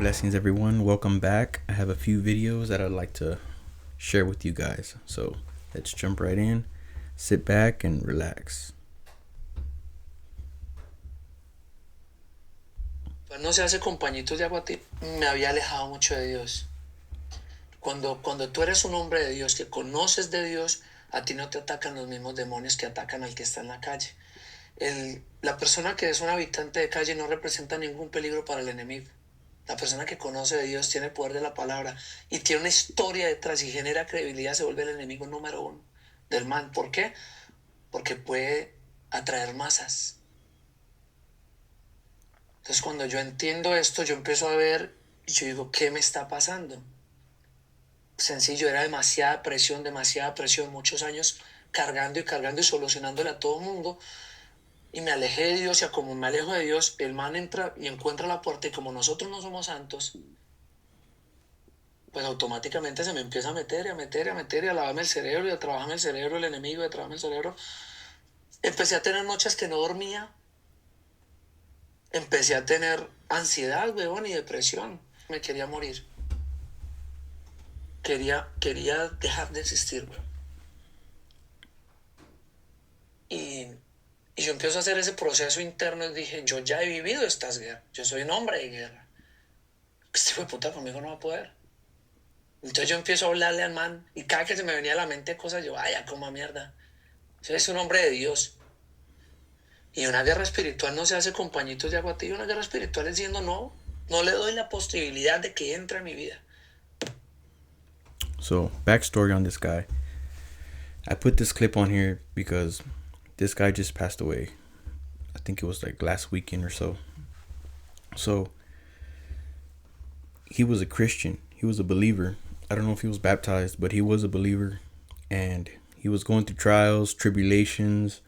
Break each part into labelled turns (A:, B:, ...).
A: Blessings, everyone. Welcome back. I have a few videos that I'd like to share with you guys. So let's jump right in, sit back, and relax.
B: No se hace compañitos de agua, me había alejado mucho de Dios. Cuando tú eres un hombre de Dios, que conoces de Dios, a ti no te atacan los mismos demonios que atacan al que está en la calle. La persona que es un habitante de calle no representa ningún peligro para el enemigo. La persona que conoce de Dios tiene el poder de la palabra y tiene una historia detrás y genera credibilidad, se vuelve el enemigo número uno del mal. ¿Por qué? Porque puede atraer masas. Entonces cuando yo entiendo esto, yo empiezo a ver y yo digo, ¿qué me está pasando? Sencillo, era demasiada presión, muchos años cargando y solucionándole a todo el mundo. Y me alejé de Dios, y como me alejo de Dios, el man entra y encuentra la puerta, y como nosotros no somos santos, pues automáticamente se me empieza a meter, y a lavarme el cerebro, y a trabajarme el cerebro, el enemigo, y a trabajarme el cerebro. Empecé a tener noches que no dormía, empecé a tener ansiedad, weón, y depresión. Me quería morir. Quería dejar de existir, weón. Y yo empiezo a hacer ese proceso interno y dije, yo ya he vivido estas guerras, yo soy un hombre de guerra. Este hijo de puta conmigo no va a poder. Entonces yo empiezo a hablarle al man y cada que se me venía a la mente cosas, yo, vaya, como mierda. Yo soy un hombre de Dios. Y una guerra espiritual no se hace con pañitos de agua tibia, una guerra espiritual es diciendo no le doy la posibilidad de que entre a mi vida.
A: So, backstory on this guy. I put this clip on here because this guy just passed away. I think it was like last weekend or so. So, he was a Christian. He was a believer. I don't know if he was baptized, but he was a believer. And he was going through trials, tribulations.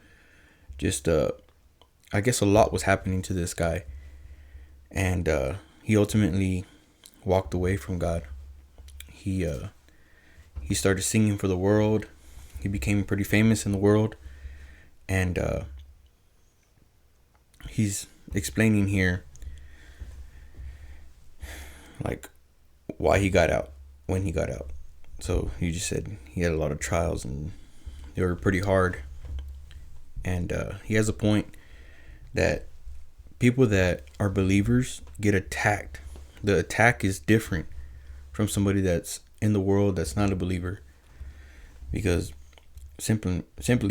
A: Just, I guess a lot was happening to this guy. And he ultimately walked away from God. He started singing for the world. He became pretty famous in the world. And he's explaining here like why he got out, when he got out. So he just said he had a lot of trials and they were pretty hard. And he has a point that people that are believers get attacked. The attack is different from somebody that's in the world that's not a believer, because simply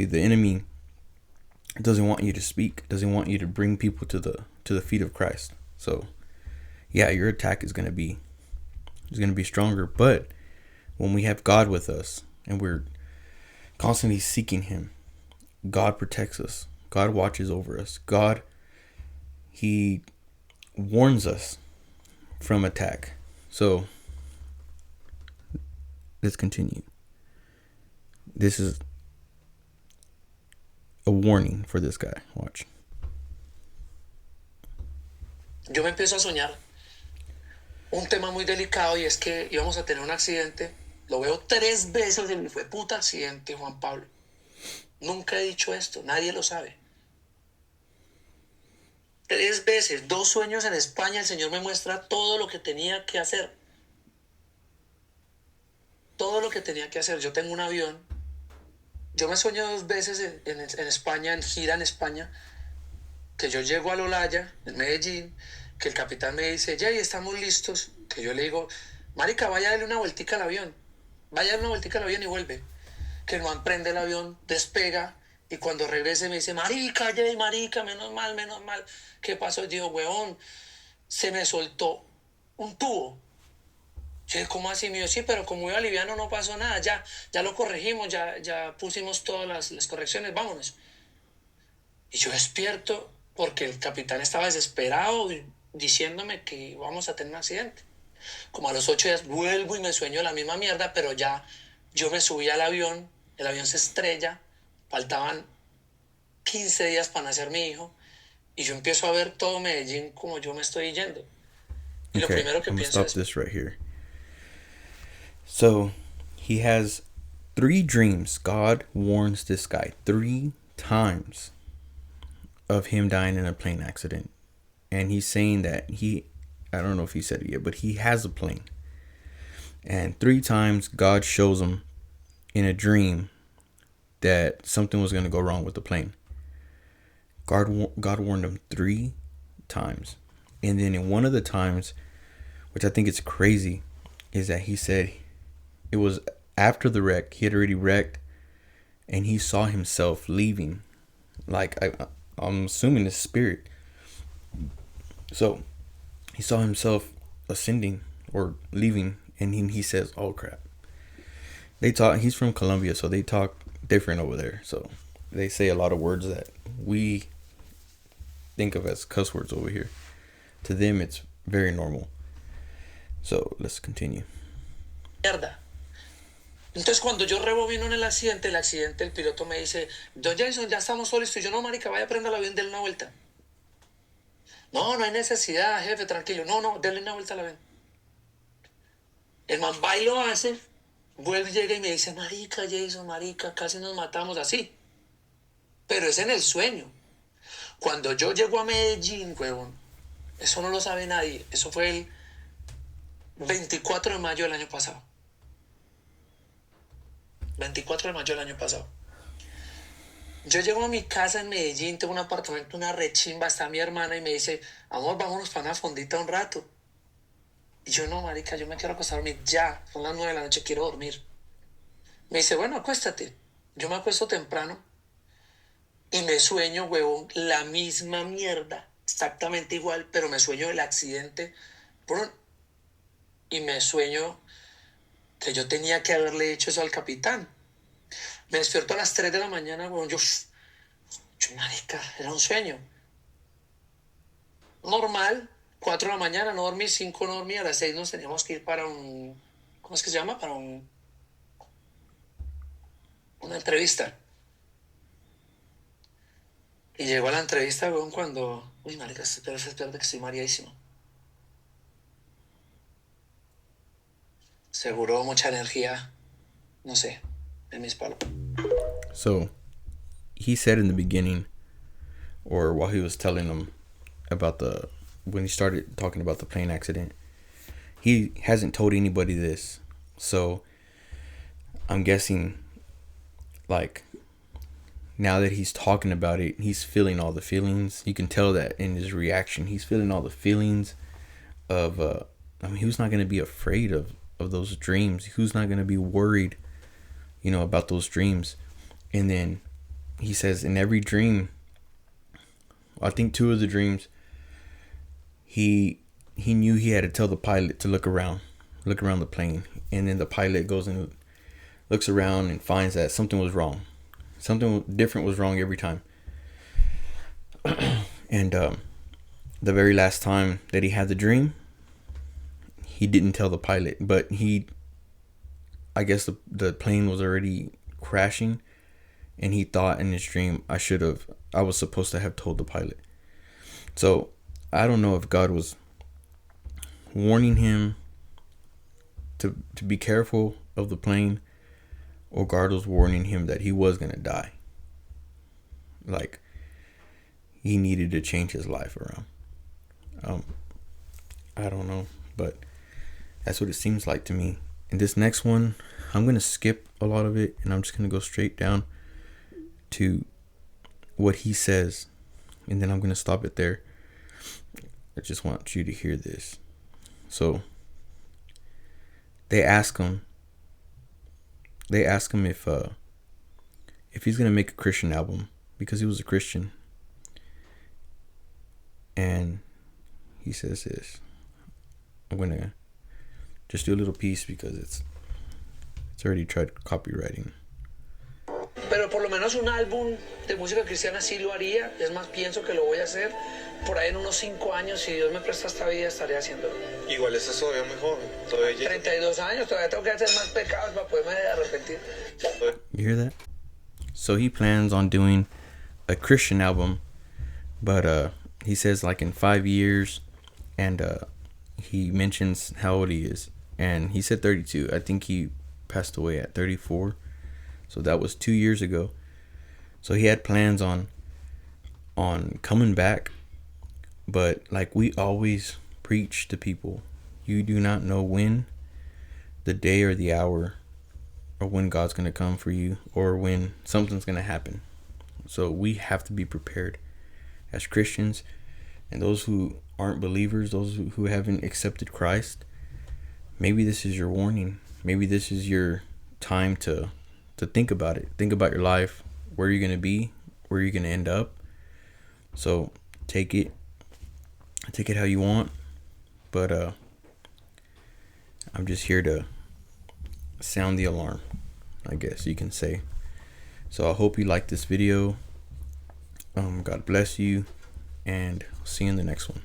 A: the enemy doesn't want you to speak, doesn't want you to bring people to the feet of Christ. So yeah, your attack is gonna be stronger. But when we have God with us and we're constantly seeking Him, God protects us. God watches over us. God, He warns us from attack. So let's continue. This is a warning for this guy. Watch.
B: Yo me empiezo a soñar un tema muy delicado, y es que íbamos a tener un accidente. Lo veo 3 veces en mi fue puta accidente, Juan Pablo. Nunca he dicho esto, nadie lo sabe. 3 veces, 2 sueños en España, el Señor me muestra todo lo que tenía que hacer. Todo lo que tenía que hacer. Yo tengo un avión. Yo me sueño 2 veces en España, en gira en España, que yo llego a Lolaya, en Medellín, que el capitán me dice, Jay, estamos listos. Que yo le digo, marica, vaya a darle una vueltica al avión. Vaya a darle una vueltica al avión y vuelve. Que el man prende el avión, despega, y cuando regrese me dice, marica, Jay, marica, menos mal. ¿Qué pasó? Yo digo, weón, se me soltó un tubo. Yo dije, ¿cómo así? Me dijo, sí, pero como iba liviano no pasó nada, ya lo corregimos, ya pusimos todas las correcciones, vámonos. Y yo despierto porque el capitán estaba desesperado diciéndome que íbamos a tener un accidente. Como a los 8 días vuelvo y me sueño la misma mierda, pero ya yo me subí al avión, el avión se estrella, faltaban 15 días para nacer mi hijo, y yo empiezo a ver todo Medellín como yo me estoy yendo. Y lo
A: Okay,
B: primero que
A: I'm gonna
B: pienso
A: stop
B: es,
A: this right here. So he has 3 dreams. God warns this guy 3 times of him dying in a plane accident. And he's saying that he I don't know if he said it yet, but he has a plane. And 3 times God shows him in a dream that something was going to go wrong with the plane. God warned him 3 times. And then in one of the times, which I think is crazy, is that he said it was after the wreck. He had already wrecked, and he saw himself leaving. Like, I'm assuming the spirit. So he saw himself ascending or leaving, and he says, "Oh crap." They talk. He's from Colombia, so they talk different over there. So they say a lot of words that we think of as cuss words over here. To them, it's very normal. So let's continue.
B: Mierda. Entonces cuando yo rebobino en el accidente, el piloto me dice, Don Jason, ya estamos todos listos. Y yo, no, marica, vaya a prender el avión, denle una vuelta. No, no hay necesidad, jefe, tranquilo. No, denle una vuelta al avión. El man va y lo hace, vuelve y llega y me dice, marica, Jason, marica, casi nos matamos así. Pero es en el sueño. Cuando yo llego a Medellín, huevón, eso no lo sabe nadie. Eso fue el 24 de mayo del año pasado. 24 de mayo del año pasado. Yo llego a mi casa en Medellín, tengo un apartamento, una rechimba, está mi hermana y me dice, amor, vámonos para una fondita un rato. Y yo, no, marica, yo me quiero acostar a dormir ya, son las 9 de la noche, quiero dormir. Me dice, bueno, acuéstate. Yo me acuesto temprano y me sueño, huevón, la misma mierda, exactamente igual, pero me sueño el accidente. Y me sueño que yo tenía que haberle hecho eso al capitán. Me despierto a las 3 de la mañana, huevón, yo marica, era un sueño. Normal, 4 de la mañana, no dormí, 5 no dormí, a las 6 nos teníamos que ir para un, ¿cómo es que se llama? Para una entrevista. Y llegó a la entrevista, weón, cuando, uy, marica, espérate que estoy mareadísimo. Seguro mucha energía, no sé, en mis palos.
A: So he said in the beginning, or while he was telling them about when he started talking about the plane accident, he hasn't told anybody this. So I'm guessing, like, now that he's talking about it, he's feeling all the feelings. You can tell that in his reaction. He's feeling all the feelings of, who's not going to be afraid of those dreams? Who's not going to be worried, about those dreams? And then he says in every dream, I think 2 of the dreams, he knew he had to tell the pilot to look around the plane. And then the pilot goes and looks around and finds that something was wrong. Something different was wrong every time. And the very last time that he had the dream, he didn't tell the pilot, but I guess the plane was already crashing, and he thought in his dream, I was supposed to have told the pilot. So I don't know if God was warning him to be careful of the plane, or God was warning him that he was going to die. Like, he needed to change his life around. I don't know, but that's what it seems like to me. And this next one, I'm going to skip a lot of it, and I'm just going to go straight down to what he says, and then I'm going to stop it there. I just want you to hear this. So they ask him if he's going to make a Christian album, because he was a Christian. And he says this. I'm going to just do a little piece because it's already tried copywriting.
B: Pero por lo menos un álbum de música cristiana sí lo haría. Es más, pienso que lo voy a hacer. Por ahí en unos 5 años, si Dios me presta esta vida, estaré haciéndolo.
C: Igual estás todavía muy joven.
B: 32 años, todavía tengo que hacer más pecados para poderme arrepentir.
A: You hear that? So he plans on doing a Christian album, but he says like in 5 years, and he mentions how old he is, and he said 32. I think he passed away at 34, so that was 2 years ago. So he had plans on coming back, but like we always preach to people. You do not know when, the day or the hour, or when God's going to come for you, or when something's going to happen. So we have to be prepared as Christians, and those who aren't believers, those who haven't accepted Christ. Maybe this is your warning. Maybe this is your time to think about it. Think about your life, where you're going to be, where you're going to end up. So take it how you want. But I'm just here to sound the alarm, I guess you can say. So I hope you liked this video. God bless you, and I'll see you in the next one.